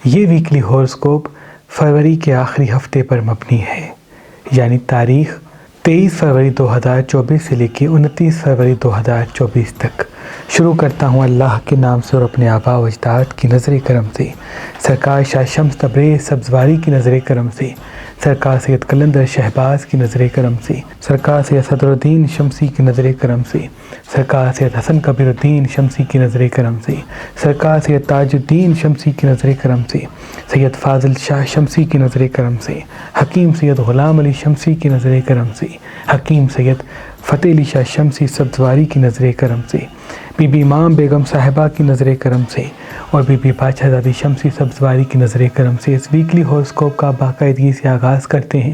یہ ویکلی ہورosکوپ فروری کے آخری ہفتے پر مبنی ہے، یعنی تاریخ 23 فروری 2024 سے لے کے 29 فروری 2024 تک۔ شروع کرتا ہوں اللہ کے نام سے اور اپنے آباء و اجداد کی نظر کرم سے، سرکار شاہ شمس تبریز سبزواری کی نظر کرم سے، سرکار سید قلندر شہباز کی نظر کرم سے، سرکار سید صدر الدین شمسی کی نظر کرم سے، سرکار سید حسن کبیر الدین شمسی کی نظر کرم سے، سرکار سید تاج الدین شمسی کی نظر کرم سے، سید فاضل شاہ شمسی کی نظر کرم سے، حکیم سید غلام علی شمسی کی نظر کرم سے، حکیم سید فتح علی شاہ شمسی سبزواری کی نظر کرم سے، بی بی امام بیگم صاحبہ کی نظر کرم سے، اور بی بی بادشاہ زادی شمسی سبزواری کی نظر کرم سے اس ویکلی ہورosکوپ کا باقاعدگی سے آغاز کرتے ہیں،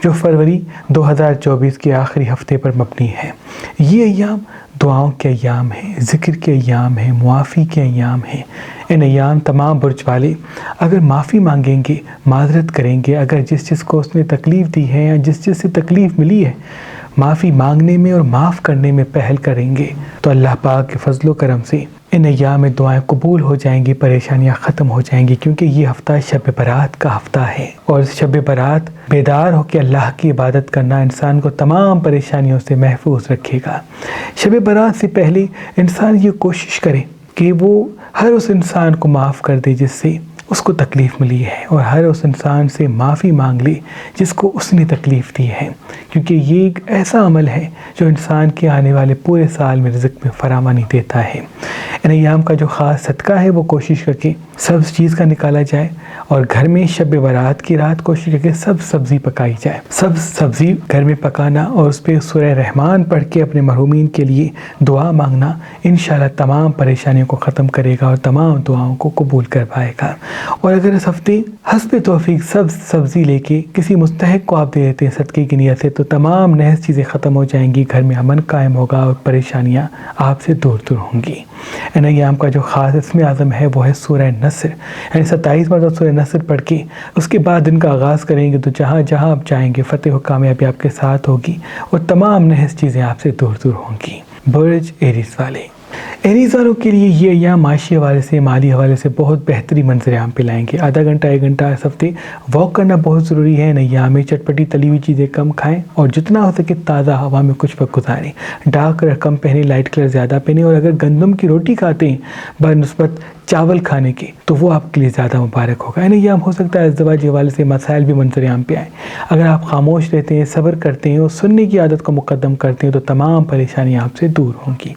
جو فروری 2024 کے آخری ہفتے پر مبنی ہے۔ یہ ایام دعاؤں کے ایام ہیں، ذکر کے ایام ہیں، معافی کے ایام ہیں۔ ان ایام تمام برج والے اگر معافی مانگیں گے، معذرت کریں گے، اگر جس کو اس نے تکلیف دی ہے یا جس سے تکلیف ملی ہے معافی مانگنے میں اور معاف کرنے میں پہل کریں گے تو اللہ پاک کے فضل و کرم سے ان ایام میں دعائیں قبول ہو جائیں گی، پریشانیاں ختم ہو جائیں گی، کیونکہ یہ ہفتہ شب برات کا ہفتہ ہے، اور شب برات بیدار ہو کے اللہ کی عبادت کرنا انسان کو تمام پریشانیوں سے محفوظ رکھے گا۔ شب برات سے پہلے انسان یہ کوشش کرے کہ وہ ہر اس انسان کو معاف کر دے جس سے اس کو تکلیف ملی ہے، اور ہر اس انسان سے معافی مانگ لے جس کو اس نے تکلیف دی ہے، کیونکہ یہ ایک ایسا عمل ہے جو انسان کے آنے والے پورے سال میں رزق میں فراوانی دیتا ہے۔ ان ایام کا جو خاص صدقہ ہے وہ کوشش کر کے سبز چیز کا نکالا جائے، اور گھر میں شب برات کی رات کوشش کر کے سبزی پکائی جائے۔ سبزی گھر میں پکانا اور اس پہ سورہ رحمان پڑھ کے اپنے مرحومین کے لیے دعا مانگنا انشاءاللہ تمام پریشانیوں کو ختم کرے گا اور تمام دعاؤں کو قبول کر پائے گا۔ اور اگر اس ہفتے حسب توفیق سبزی لے کے کسی مستحق کو آپ دے دیتے ہیں صدقے کی نیت سے، تو تمام نحس چیزیں ختم ہو جائیں گی، گھر میں امن قائم ہوگا اور پریشانیاں آپ سے دور دور ہوں گی۔ ان ایام کا جو خاص اسم اعظم ہے وہ ہے سورہ نصر، یعنی 27 مرتبہ سورہ نصر پڑھ کے اس کے بعد دن کا آغاز کریں گے تو جہاں جہاں آپ جائیں گے فتح و کامیابی آپ کے ساتھ ہوگی اور تمام نحس چیزیں آپ سے دور دور ہوں گی۔ برج ایریز والے، ایریز والوں کے لیے یہ ایام معاشی حوالے سے، مالی حوالے سے بہت بہتری منظر عام پہ لائیں گے۔ آدھا گھنٹہ 1 گھنٹہ اس ہفتے واک کرنا بہت ضروری ہے۔ ان ایام میں چٹپٹی تلی ہوئی چیزیں کم کھائیں اور جتنا ہو سکے تازہ ہوا میں کچھ وقت گزاریں۔ ڈارک کلر کم پہنیں، لائٹ کلر زیادہ پہنیں، اور اگر گندم کی روٹی کھاتے ہیں بنسبت چاول کھانے کے تو وہ آپ کے لیے زیادہ مبارک ہوگا۔ ان ایام ہو سکتا ہے ازدواج کے حوالے سے مسائل بھی منظر عام پہ آئیں۔ اگر آپ خاموش رہتے ہیں، صبر کرتے ہیں اور سننے کی عادت کو مقدم کرتے ہیں تو تمام پریشانیاں آپ سے دور ہوں گی۔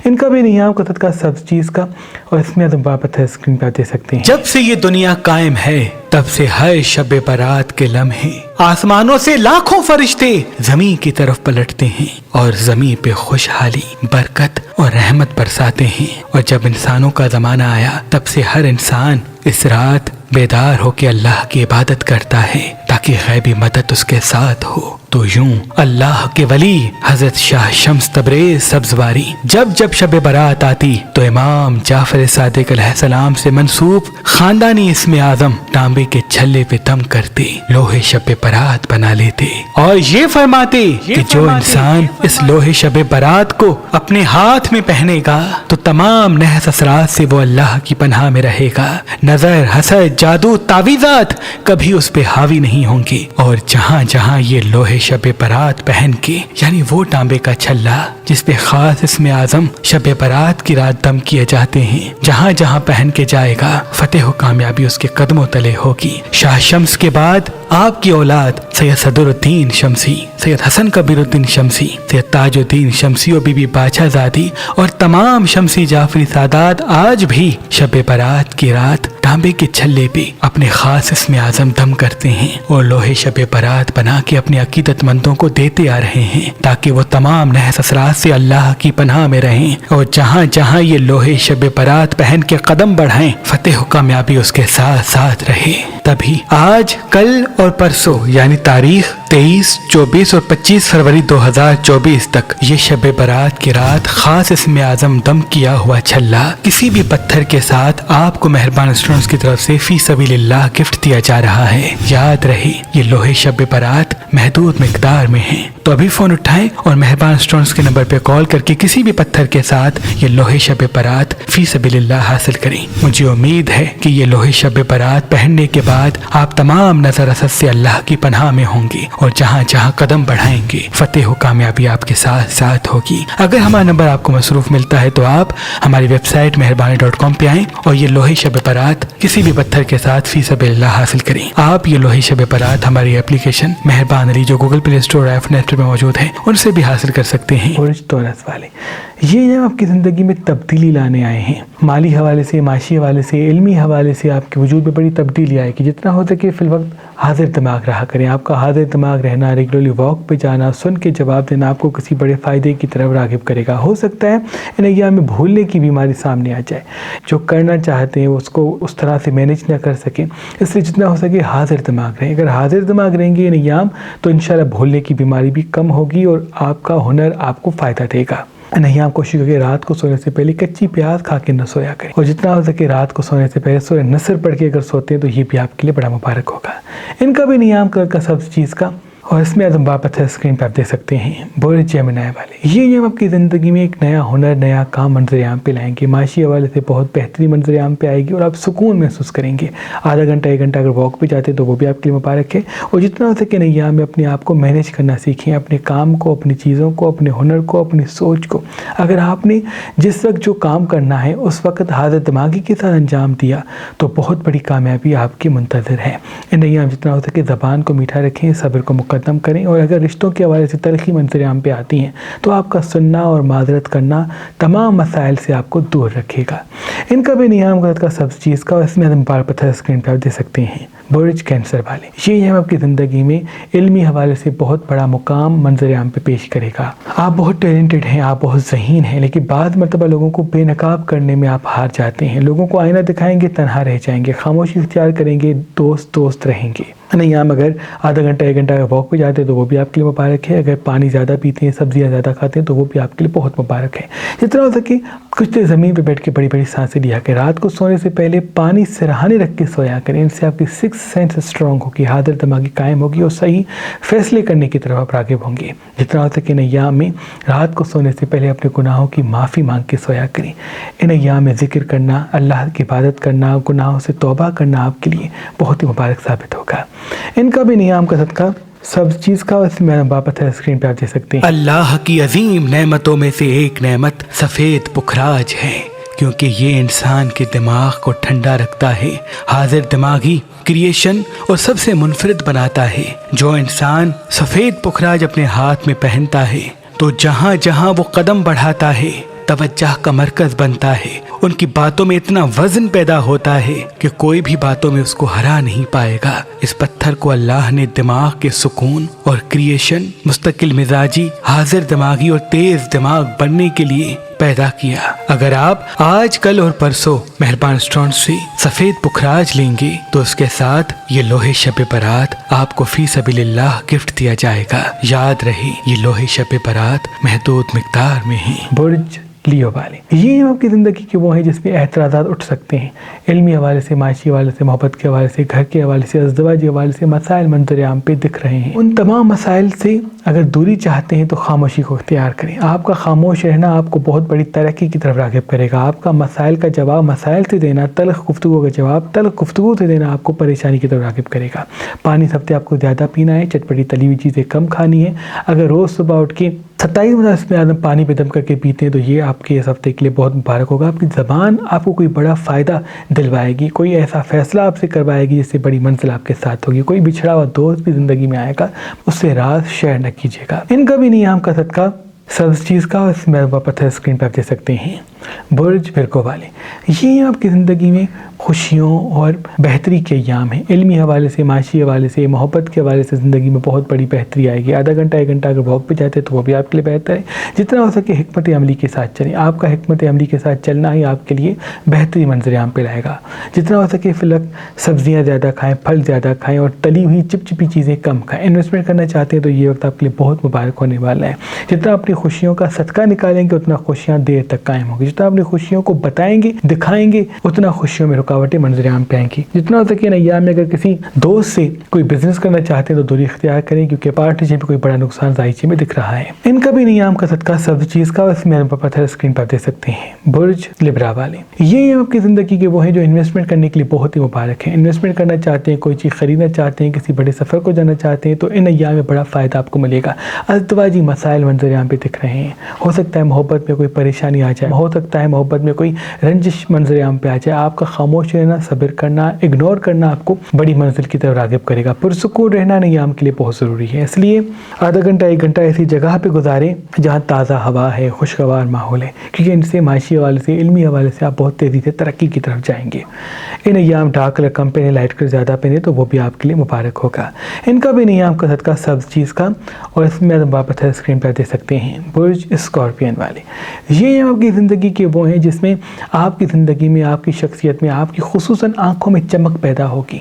ان کا بھی ان ایام کا صدقہ سبز چیز کا اور اس میں بابت ہے، اسکرین پہ دے سکتے ہیں۔ جب سے یہ دنیا قائم ہے تب سے ہر شب برات کے لمحے آسمانوں سے لاکھوں فرشتے زمین کی طرف پلٹتے ہیں اور زمین پہ خوشحالی، برکت اور رحمت برساتے ہیں۔ اور جب انسانوں کا زمانہ آیا تب سے ہر انسان اس رات بیدار ہو کے اللہ کی عبادت کرتا ہے تاکہ غیبی مدد اس کے ساتھ ہو۔ تو یوں اللہ کے ولی حضرت شاہ شمس تبریز سبزواری جب شب برات آتی تو امام جعفر صادق علیہ السلام سے منسوب خاندانی اسم اعظم تانبے کے چھلے پہ دم کرتے، لوہے شب برات بنا لیتے اور یہ فرماتے کہ جو انسان اس لوہے شب برات کو اپنے ہاتھ میں پہنے گا تو تمام نحس اثرات سے وہ اللہ کی پناہ میں رہے گا۔ نظر، حسد، جادو، تعویذات کبھی اس پہ حاوی نہیں ہوں گے۔ اور جہاں جہاں یہ لوہے شب برات پہن کے، یعنی وہ تانبے کا چھلا جس پہ خاص اسم اعظم شب برات کی رات دم کیے جاتے ہیں، جہاں جہاں پہن کے جائے گا فتح و کامیابی اس کے قدموں تلے ہوگی۔ شاہ شمس کے بعد آپ کی اولاد سید صدر الدین شمسی، سید حسن کبیر الدین شمسی، سید تاج الدین شمسی اور بی بی بادشاہ زادی اور تمام شمسی جعفری سادات آج بھی شب برات کی رات تانبے کے چھلے پہ اپنے خاص اسم اعظم دم کرتے ہیں اور لوہے شب برات بنا کے اپنے عقیدت مندوں کو دیتے آ رہے ہیں تاکہ وہ تمام نحس اثرات سے اللہ کی پناہ میں رہیں، اور جہاں جہاں یہ لوہے شب برات پہن کے قدم بڑھائیں فتح و کامیابی اس کے ساتھ ساتھ رہے۔ تبھی آج، کل اور پرسوں یعنی تاریخ 23، 24 اور 25 فروری 2024 تک یہ شب برات کی رات خاص اسم اعظم دم کیا ہوا چھلا کسی بھی پتھر کے ساتھ آپ کو مہربان اسٹوڈنٹس کی طرف سے فی سبیل اللہ گفٹ دیا جا رہا ہے۔ یاد رہے یہ لوہے شب برات محدود مقدار میں ہیں۔ تو ابھی فون اٹھائیں اور مہربان اسٹونز کے نمبر پہ کال کر کے کسی بھی پتھر کے ساتھ یہ لوہے شب برات فی سبیل اللہ حاصل کریں۔ مجھے امید ہے کہ یہ لوہے شب برات پہننے کے بعد آپ تمام نظر اثر سے اللہ کی پناہ میں ہوں گے اور جہاں جہاں قدم بڑھائیں گے فتح و کامیابی آپ کے ساتھ ساتھ ہوگی۔ اگر ہمارا نمبر آپ کو مصروف ملتا ہے تو آپ ہماری ویب سائٹ مہربانی.com پہ آئیں اور یہ لوہے شب برات کسی بھی پتھر کے ساتھ فی سبیل اللہ حاصل کریں۔ آپ یہ لوہے شب برات ہماری اپلیکیشن مہربان علی جو Google Play Store app net پہ موجود ہے ان سے بھی حاصل کر سکتے ہیں۔ برج تورس والے یہ جب آپ کی زندگی میں تبدیلی لانے آئے ہیں، مالی حوالے سے، معاشی حوالے سے، علمی حوالے سے آپ کے وجود میں بڑی تبدیلی آئے گی۔ جتنا ہو سکے فی الوقت حاضر دماغ رہا کریں۔ آپ کا حاضر دماغ رہنا، ریگولرلی واک پہ جانا، سن کے جواب دینا آپ کو کسی بڑے فائدے کی طرف راغب کرے گا۔ ہو سکتا ہے ان ایام میں بھولنے کی بیماری سامنے آ جائے، جو کرنا چاہتے ہیں اس کو اس طرح سے مینیج نہ کر سکیں، اس لیے جتنا ہو سکے حاضر دماغ رہیں۔ اگر حاضر دماغ رہیں گے ان ایام تو انشاءاللہ بھولنے کی بیماری بھی کم ہوگی اور آپ کا ہنر آپ کو فائدہ دے گا۔ نہیں آپ کوشش کریں رات کو سونے سے پہلے کچی پیاز کھا کے نہ سویا کریں، اور جتنا ہو سکے رات کو سونے سے پہلے سورہ نصر پڑھ کے اگر سوتے ہیں تو یہ بھی آپ کے لیے بڑا مبارک ہوگا۔ ان کا بھی نیام کا سب چیز کا، اور اس میں اعظم بابت ہے، اسکرین پہ آپ دیکھ سکتے ہیں۔ برج جیمنی والے یہ آپ کی زندگی میں ایک نیا ہنر، نیا کام منظر عام پہ لائیں گے۔ معاشی حوالے سے بہت بہترین منظر عام پہ آئے گی اور آپ سکون محسوس کریں گے۔ آدھا گھنٹہ 1 گھنٹہ اگر واک پہ جاتے تو وہ بھی آپ کے لیے مبارک ہے۔ اور جتنا ہو سکے ایام میں اپنے آپ کو مینیج کرنا سیکھیں، اپنے کام کو، اپنی چیزوں کو، اپنے ہنر کو، اپنی سوچ کو۔ اگر آپ نے جس وقت جو کام کرنا ہے اس وقت حاضر دماغی کے ساتھ انجام دیا تو بہت بڑی کامیابی آپ کی منتظر ہے۔ ان ایام جتنا ہو سکے زبان کو میٹھا رکھیں، صبر کو مقدم کریں، اور اگر رشتوں کے حوالے سے تلخی منظر عام پہ آتی ہیں تو آپ کا سننا اور معذرت کرنا تمام مسائل سے آپ کو دور رکھے گا۔ ان کا بھی نیام کا سب چیز کا، اس میں بار پتھر اسکرین پہ آپ دے سکتے ہیں۔ برج کینسر والے یہ آپ کی زندگی میں علمی حوالے سے بہت بڑا مقام منظر عام پہ پیش کرے گا۔ آپ بہت ٹیلنٹڈ ہیں، آپ بہت ذہین ہیں، لیکن بعض مرتبہ لوگوں کو بے نقاب کرنے میں آپ ہار جاتے ہیں۔ لوگوں کو آئینہ دکھائیں گے تنہا رہ جائیں گے، خاموشی اختیار کریں گے دوست رہیں گے۔ نہیں آپ اگر آدھا گھنٹہ 1 گھنٹہ اگر واک پہ جاتے ہیں تو وہ بھی آپ کے لیے مبارک ہے۔ اگر پانی زیادہ پیتے ہیں، سبزیاں زیادہ کھاتے ہیں تو وہ بھی آپ کے لیے بہت مبارک ہے۔ جتنا ہو سکے کچھ دیر زمین پہ بیٹھ کے بڑی بڑی سانسیں لیا کریں۔ رات کو سونے سے پہلے پانی سرہانے رکھ کے سویا کریں، ان سے آپ کی 6th سینس اسٹرانگ ہوگی، حاضر دماغی قائم ہوگی اور صحیح فیصلے کرنے کی طرف آپ راغب ہوں گے۔ جتنا ہو سکے ان ایام میں رات کو سونے سے پہلے اپنے گناہوں کی معافی مانگ کے سویا کریں۔ ان ایام میں ذکر کرنا، اللہ کی عبادت کرنا، گناہوں سے توبہ کرنا آپ کے لیے بہت ہی مبارک ثابت ہوگا۔ ان کا بھی نیام کا صدقہ سب چیز کا، اس میں واپس ہے، اسکرین پہ آپ دیکھ سکتے ہیں۔ اللہ کی عظیم نعمتوں میں سے ایک نعمت سفید پخراج ہے، کیونکہ یہ انسان کے دماغ کو ٹھنڈا رکھتا ہے، حاضر دماغی، کریشن اور سب سے منفرد بناتا ہے۔ جو انسان سفید پخراج اپنے ہاتھ میں پہنتا ہے تو جہاں جہاں وہ قدم بڑھاتا ہے توجہ کا مرکز بنتا ہے، ان کی باتوں میں اتنا وزن پیدا ہوتا ہے کہ کوئی بھی باتوں میں اس کو ہرا نہیں پائے گا۔ اس پتھر کو اللہ نے دماغ کے سکون اور کریشن، مستقل مزاجی، حاضر دماغی اور تیز دماغ بننے کے لیے پیدا کیا۔ اگر آپ آج کل اور پرسوں مہربان اسٹون سے سفید پخراج لیں گے تو اس کے ساتھ یہ لوہے شب برات آپ کو فی سبیل اللہ گفٹ دیا جائے گا۔ یاد رہے یہ لوہے شب برات محدود مقدار میں ہیں۔ برج لیو والے یہ آپ کی زندگی کے وہ ہیں جس میں اعتراضات اٹھ سکتے ہیں، علمی حوالے سے، معاشی حوالے سے، محبت کے حوالے سے، گھر کے حوالے سے، ازدواجی حوالے سے مسائل منظر عام پہ دکھ رہے ہیں۔ ان تمام مسائل سے اگر دوری چاہتے ہیں تو خاموشی کو اختیار کریں۔ آپ کا خاموش رہنا آپ کو بہت بڑی ترقی کی طرف راغب کرے گا۔ آپ کا مسائل کا جواب مسائل سے دینا، تلخ گفتگو کا جواب تلخ گفتگو سے دینا آپ کو پریشانی کی طرف راغب کرے گا۔ پانی اس ہفتے آپ کو زیادہ پینا ہے، چٹپٹی تلی ہوئی چیزیں کم کھانی ہے۔ اگر روز صبح اٹھ کے 27 میں پانی پہ دم کر کے پیتے ہیں تو یہ آپ کے اس ہفتے کے لیے بہت مبارک ہوگا۔ آپ کی زبان آپ کو کوئی بڑا فائدہ دلوائے گی، کوئی ایسا فیصلہ آپ سے کروائے گی جس سے بڑی منزل آپ کے ساتھ ہوگی۔ کوئی بچھڑا ہوا دوست بھی زندگی میں آئے گا، اس سے راز شیئر نہ کیجیے گا۔ ان کا بھی نیام کا صدقہ سب چیز کا، اس میں پتھر اسکرین پہ آپ دیکھ سکتے ہیں۔ برج ورگو والے یہ آپ کی زندگی میں خوشیوں اور بہتری کے ایام ہیں۔ علمی حوالے سے، معاشی حوالے سے، محبت کے حوالے سے زندگی میں بہت بڑی بہتری آئے گی۔ آدھا گھنٹہ 1 گھنٹہ اگر واک پہ جاتے ہیں تو وہ بھی آپ کے لیے بہتر ہے۔ جتنا ہو سکے حکمت عملی کے ساتھ چلیں، آپ کا حکمت عملی کے ساتھ چلنا ہی آپ کے لیے بہتری منظر عام پہ لائے گا۔ جتنا ہو سکے فی الوقت سبزیاں زیادہ کھائیں، پھل زیادہ کھائیں اور تلی ہوئی چپچپی چیزیں کم کھائیں۔ انویسٹمنٹ کرنا چاہتے ہیں تو یہ وقت آپ کے لیے بہت مبارک ہونے والا ہے۔ جتنا اپنی خوشیوں کا صدقہ نکالیں گے اتنا خوشیاں دیر تک قائم ہوں گی۔ جتنا اپنی خوشیوں کو بتائیں گے، دکھائیں گے، اتنا خوشیوں میں رکاوٹ رکاوٹیں منظر عام پہ آئیں گی۔ جتنا ہو سکے ان ایام میں اگر کسی دوست سے کوئی بزنس کرنا چاہتے ہیں تو دوری اختیار کریں، کیونکہ پارٹنرشپ میں کوئی بڑا نقصان ظاہر میں دکھ رہا ہے۔ ان کا بھی نیام کا صدقہ سبز چیز کا، اس میں پتھر اسکرین پر دے سکتے ہیں۔ برج لبرا والے، یہ آپ کی زندگی کے وہ ہیں جو انویسٹمنٹ کرنے کے لیے بہت ہی مبارک ہیں۔ انویسٹمنٹ کرنا چاہتے ہیں، کوئی چیز خریدنا چاہتے ہیں، کسی بڑے سفر کو جانا چاہتے ہیں تو ان ایام میں بڑا فائدہ آپ کو ملے گا۔ ازدواجی مسائل منظر عام پہ دکھ رہے ہیں، ہو سکتا ہے محبت میں کوئی پریشانی آ جائے، ہو سکتا ہے محبت میں کوئی رنجش منظر عام پہ آ جائے۔ آپ کا خاموش رہنا، صبر کرنا، اگنور کرنا آپ کو بڑی منزل کی طرف راغب کرے گا۔ پرسکون رہنا ایام کے لیے بہت ضروری ہے، اس لیے آدھا گھنٹہ 1 گھنٹہ ایسی جگہ پہ گزاریں جہاں تازہ ہوا ہے، خوشگوار ماحول ہے، کیونکہ ان سے معاشی حوالے سے، علمی حوالے سے آپ بہت تیزی سے ترقی کی طرف جائیں گے۔ ان ایام ڈارک کلر کم پہنے، لائٹ کلر زیادہ پہنے تو وہ بھی آپ کے لیے مبارک ہوگا۔ ان کا بھی نیام کا صدقہ سبز چیز کا، اور اس میں پتھر اسکرین پر دے سکتے ہیں۔ برج اسکارپین والے، یہ آپ کی زندگی کے وہ ہیں جس میں آپ کی زندگی میں، آپ کی شخصیت میں، آپ کی خصوصاً آنکھوں میں چمک پیدا ہوگی۔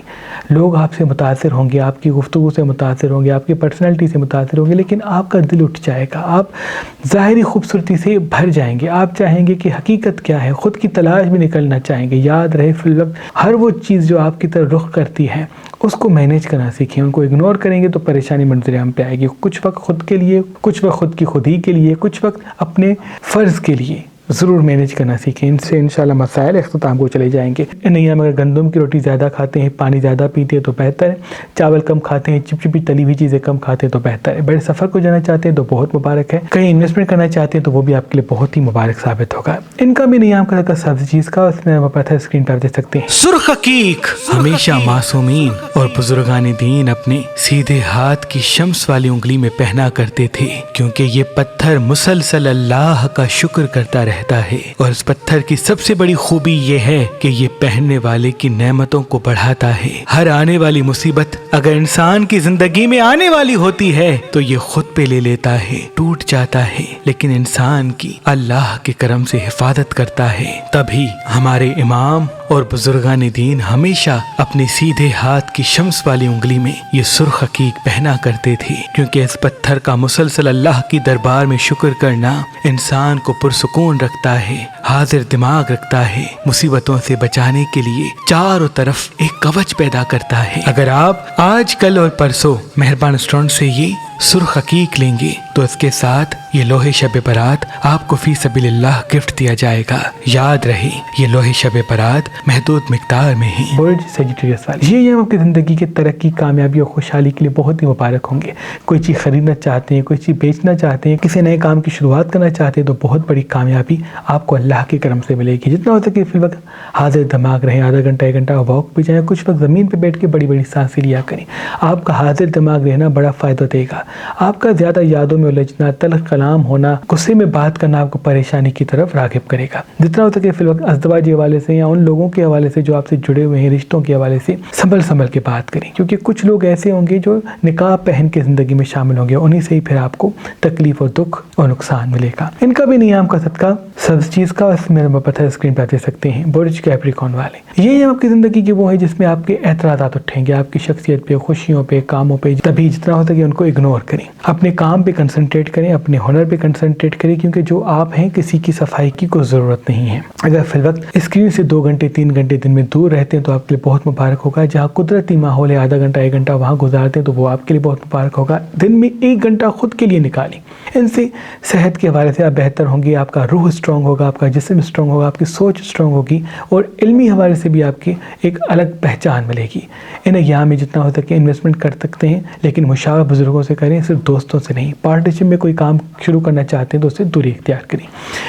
لوگ آپ سے متاثر ہوں گے، آپ کی گفتگو سے متاثر ہوں گے، آپ کی پرسنالٹی سے متاثر ہوں گے، لیکن آپ کا دل اٹھ جائے گا، آپ ظاہری خوبصورتی سے بھر جائیں گے۔ آپ چاہیں گے کہ حقیقت کیا ہے، خود کی تلاش بھی نکلنا چاہیں گے۔ یاد رہے فی الوقت ہر وہ چیز جو آپ کی طرف رخ کرتی ہے اس کو مینیج کرنا سیکھیں۔ ان کو اگنور کریں گے تو پریشانی منظر عام پہ آئے گی۔ کچھ وقت خود کے لیے، کچھ وقت خود کی خودی کے لیے، کچھ وقت اپنے فرض کے لیے ضرور مینیج کرنا سیکھیں۔ ان سے انشاءاللہ مسائل اختتام کو چلے جائیں گے۔ نہیں، ہم اگر گندم کی روٹی زیادہ کھاتے ہیں، پانی زیادہ پیتے ہیں تو بہتر ہے۔ چاول کم کھاتے ہیں، چپچپی تلی ہوئی چیزیں کم کھاتے ہیں تو بہتر ہے۔ بڑے سفر کو جانا چاہتے ہیں تو بہت مبارک ہے۔ کہیں انویسٹمنٹ کرنا چاہتے ہیں تو وہ بھی آپ کے لیے بہت ہی مبارک ثابت ہوگا۔ ان کا بھی نیام کا صدقہ سبز چیز کا، اس میں پتھر اسکرین پر دے سکتے ہیں۔ سرخ عقیق ہمیشہ معصومین اور بزرگان دین اپنے سیدھے ہاتھ کی شمس والی انگلی میں پہنا کرتے تھے، کیونکہ یہ پتھر مسلسل اللہ کا شکر کرتا رہتا ہے، اور اس پتھر کی سب سے بڑی خوبی یہ ہے کہ یہ پہننے والے کی نعمتوں کو بڑھاتا ہے۔ ہر آنے والی مصیبت اگر انسان کی زندگی میں آنے والی ہوتی ہے تو یہ خود پہ لے لیتا ہے، ٹوٹ جاتا ہے، لیکن انسان کی اللہ کے کرم سے حفاظت کرتا ہے۔ تبھی ہمارے امام اور بزرگان دین ہمیشہ اپنے سیدھے ہاتھ کی شمس والی انگلی میں یہ سرخ عقیق پہنا کرتے تھے، کیونکہ اس پتھر کا مسلسل اللہ کی دربار میں شکر کرنا انسان کو پرسکون رکھتا ہے، حاضر دماغ رکھتا ہے، مصیبتوں سے بچانے کے لیے چاروں طرف ایک کوچ پیدا کرتا ہے۔ اگر آپ آج، کل اور پرسوں مہربان اسٹون سے یہ سرخ عقیق لیں گے تو اس کے ساتھ یہ لوہے شب برات آپ کو فی سبیل اللہ گفٹ دیا جائے گا۔ یاد رہے یہ لوہے شب برات محدود مقدار میں ہیں۔ برج سیجیٹیریس والے، یہ آپ کی زندگی کے ترقی، کامیابی اور خوشحالی کے لیے بہت ہی مبارک ہوں گے۔ کوئی چیز خریدنا چاہتے ہیں، کوئی چیز بیچنا چاہتے ہیں، کسی نئے کام کی شروعات کرنا چاہتے ہیں تو بہت بڑی کامیابی آپ کو اللہ کے کرم سے ملے گی۔ جتنا ہو سکے فی الوقت حاضر دماغ رہیں، آدھا گھنٹہ 1 گھنٹہ واک پہ جائیں، کچھ وقت زمین پہ بیٹھ کے بڑی بڑی سانسیں لیا کریں۔ آپ کا حاضر دماغ رہنا بڑا فائدہ دے گا۔ آپ کا زیادہ یادوں میں الجھنا، تلخ کلام ہونا، غصے میں بات کرنا آپ کو پریشانی کی طرف راغب کرے گا۔ جتنا ہو سکے فی الوقت ازدواج کے حوالے سے یا ان لوگوں کے حوالے سے جو آپ سے جڑے ہوئے ہیں، رشتوں کے حوالے سے سنبھل کے بات کریں، کیونکہ کچھ لوگ ایسے ہوں گے جو نقاب پہن کے زندگی میں شامل ہوں گے، انہیں سے ہی پھر آپ کو تکلیف اور دکھ اور نقصان ملے گا۔ ان کا بھی نیام کا صدقہ سبز چیز کا، اس میں پتھر اسکرین پر دے سکتے ہیں۔ برج کیپریکارن والے، یہ آپ کی زندگی کے وہ ہے جس میں آپ کے اعتراضات اٹھیں گے، آپ کی شخصیت پہ، خوشیوں پہ، کاموں پہ، تبھی جتنا ہو سکے ان کو اگنور کریں، اپنے کام پہ کنسنٹریٹ کریں، اپنے ہنر پہ کنسنٹریٹ کریں، کیونکہ جو آپ ہیں کسی کی صفائی کی کوئی ضرورت نہیں ہے۔ اگر فی الوقت اسکرین سے 2 گھنٹے 3 گھنٹے دن میں دور رہتے ہیں تو آپ کے لیے بہت مبارک ہوگا۔ جہاں قدرتی ماحول ہے، آدھا گھنٹہ 1 گھنٹہ وہاں گزارتے ہیں تو وہ آپ کے لیے بہت مبارک ہوگا۔ دن میں 1 گھنٹہ خود کے لیے نکالیں، ان سے صحت کے حوالے سے آپ بہتر ہوں گے، آپ کا روح اسٹرانگ ہوگا، آپ کا جسم اسٹرانگ ہوگا، آپ کی سوچ اسٹرانگ ہوگی، اور علمی حوالے سے بھی آپ کی ایک الگ پہچان ملے گی۔ ان ایام میں جتنا ہو سکے انویسٹمنٹ کر سکتے ہیں، لیکن مشاورہ بزرگوں سے کریں، صرف دوستوں سے نہیں۔ پارٹنرشپ میں کوئی کام شروع کرنا چاہتے ہیں تو اس سے دوری اختیار کریں۔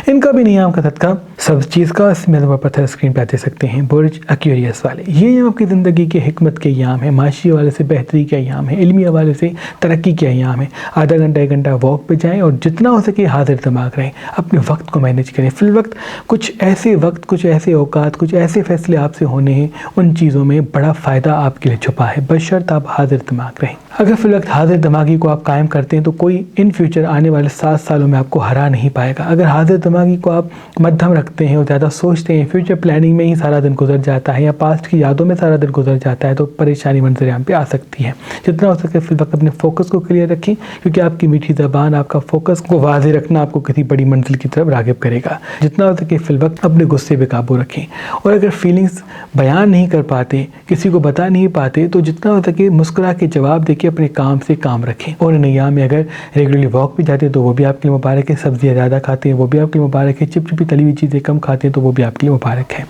ان کا بھی نیام کا صدقہ سبز چیز کا، اس میں پتھر اسکرین پہ دے سکتے ہیں۔ برج ایکویریس والے، یہ آپ کی زندگی کے حکمت کے ایام ہیں، معاشی حوالے سے بہتری کے ایام ہیں، علمی حوالے سے ترقی کے ایام ہیں۔ آدھا گھنٹہ 1 گھنٹہ واک پہ جائیں اور جتنا ہو سکے حاضر دماغ رہیں، اپنے وقت کو مینیج کریں۔ فی الوقت کچھ ایسے وقت، کچھ ایسے اوقات، کچھ ایسے فیصلے آپ سے ہونے ہیں، ان چیزوں میں بڑا فائدہ آپ کے لیے چھپا ہے، بشرط آپ حاضر دماغ رہیں۔ اگر فی الوقت حاضر دماغی کو آپ قائم کرتے ہیں تو کوئی ان فیوچر آنے والے 7 سالوں میں آپ کو ہرا نہیں پائے گا۔ اگر حاضر دماغی کو آپ مدھم رکھتے ہیں اور زیادہ سوچتے ہیں، فیوچر پلاننگ میں ہی سارا دن گزر جاتا ہے یا پاسٹ کی یادوں میں سارا دن گزر جاتا ہے، تو پریشانی منظر عام پہ آ سکتی ہے۔ جتنا ہو سکے فی الوقت اپنے فوکس کو کلیئر رکھیں، کیونکہ آپ کی میٹھی زبان، آپ کا فوکس کو واضح رکھنا آپ کو کسی بڑی منزل کی طرف راغب کرے گا۔ جتنا ہو سکے فی الوقت اپنے غصے پہ قابو رکھیں، اور اگر فیلنگز بیان نہیں کر پاتے، کسی کو بتا نہیں پاتے، تو جتنا ہو سکے مسکرا کے جواب دے کے اپنے کام سے کام رکھیں۔ اور ان ایام میں اگر ریگولرلی واک پہ جاتے ہیں تو وہ بھی آپ کے لیے مبارک ہے، سبزیاں زیادہ کھاتے ہیں وہ بھی آپ کے لیے مبارک ہے، چپچپی تلی ہوئی چیزیں کم کھاتے ہیں تو وہ بھی آپ کے لیے مبارک ہے۔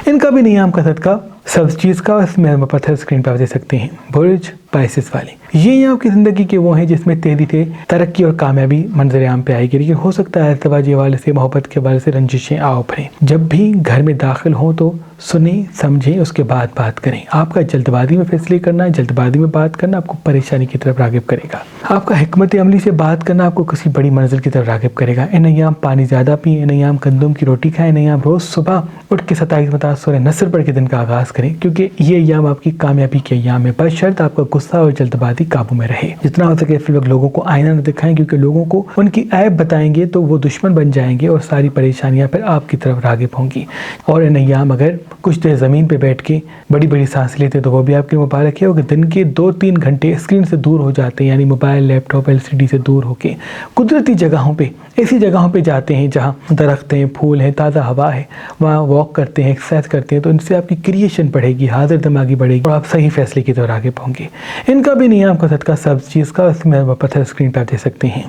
ان کا بھی نیام کا صدقہ سبز چیز کا، اس میں ہم پتھر اسکرین پہ دے سکتے ہیں، برج پائسس والے۔ یہ آپ کی زندگی کے وہ ہیں جس میں تیزی سے ترقی اور کامیابی منظر عام پہ آئے گی، لیکن ہو سکتا ہے ازدواجی حوالے سے، محبت کے حوالے سے رنجشیں آ ابھریں۔ جب بھی گھر میں داخل ہوں تو سنیں سمجھیں، اس کے بعد بات کریں۔ آپ کا جلد بازی میں فیصلے کرنا، جلد بازی میں بات کرنا آپ کو پریشانی کی طرف راغب کرے گا۔ آپ کا حکمت عملی سے بات کرنا آپ کو کسی بڑی منزل کی طرف راغب کرے گا۔ ان ایام پانی زیادہ پئیں، ان ایام گندم کی روٹی کھائیں، ان ایام روز صبح اٹھ کے 27 مرتبہ سورہ نصر پڑھ کے دن کا آغاز کریں، کیونکہ یہ ایام آپ کی کامیابی کے ایام ہے، بشرط آپ کا غصہ اور جلد بازی قابو میں رہے۔ جتنا ہو سکے فی الوقت لوگوں کو آئینہ نہ دکھائیں، کیونکہ لوگوں کو ان کی عیب بتائیں گے تو وہ دشمن بن جائیں گے اور ساری پریشانیاں پھر آپ کی طرف راغب ہوں گی۔ اور ان ایام اگر کچھ دیر زمین پہ بیٹھ کے بڑی بڑی سانس لیتے تو وہ بھی آپ کے مبارک ہے۔ اور دن کے 2-3 گھنٹے اسکرین سے دور ہو جاتے ہیں، یعنی موبائل، لیپ ٹاپ، LCD سے دور ہو کے قدرتی جگہوں پہ، ایسی جگہوں پہ جاتے ہیں جہاں درخت ہیں، پھول ہیں، تازہ ہوا ہے، وہاں واک کرتے ہیں، ایکسرسائز کرتے ہیں، تو ان سے آپ کی کریشن بڑھے گی، حاضر دماغی بڑھے گی اور آپ صحیح فیصلے کی طرف راغب ہوں گے۔ ان کا بھی نیام کا صدقہ سبز چیز کا، اس میں پتھر اسکرین پہ دے سکتے ہیں۔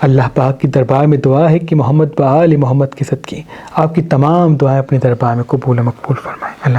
اللہ پاک کی دربار میں دعا ہے کہ محمد و آل محمد کے صدقے آپ کی تمام دعائیں اپنے دربار میں قبول و مقبول فرمائیں۔ اللہ